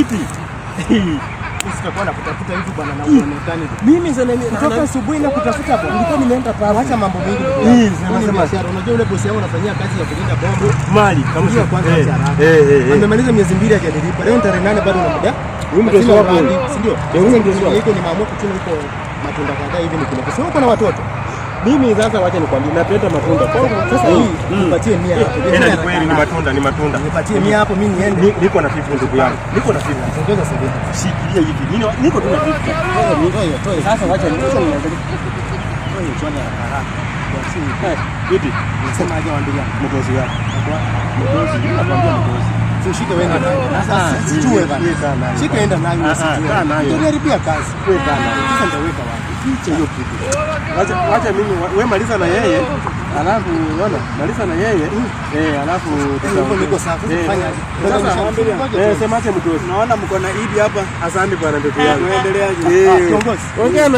Ipi? Sitakuwa nakutafuta hivi bwana na uonekane. Mimi sana kutoka asubuhi na kutafuta bwana. Nilikuwa nimeenda pale. Acha mambo mengi. Sema biashara. Unajua yule bosi yangu anafanyia kazi ya kulinda bombo. Mali kama sio kwanza biashara. Amemaliza miezi 2 hajadilipa. Leo tarehe 8 bado na muda. Huyu mtu wako, si ndio? Huyu ndio wako. Yiko nimeamua kuchuna huko matunda kadhaa hivi nikule. Sio uko na watoto. Mimi sasa wacha nikwambie napenda matunda. Sasa hii nipatie 100 hapo. Ni kweli ni matunda. Nipatie 100 hapo mimi niende. Niko na 50 ndugu yangu. Niko na 50. Ongeza 70. Shikilia hivi. Niko tu na 50. Toe. Sasa wacha niangalie. Toe chona haraka. Vipi? Nasema aje waambia mtozi wako. Mtozi, nakwambia mtozi. Shika wenda nayo. Sasa sijue bana. Shika enda nayo usijue. Tunaharibia kazi. Wewe bana. Sasa nitaweka wapi? Kicha hiyo kitu. Wacha mimi wewe maliza na yeye. Alafu unaona? Maliza na yeye. Alafu niko sawa. Fanya. Sasa semaje mtozi? Naona mko na Idi hapa. Asante bwana ndugu yangu. Tuendeleaje? Kiongozi. Ongea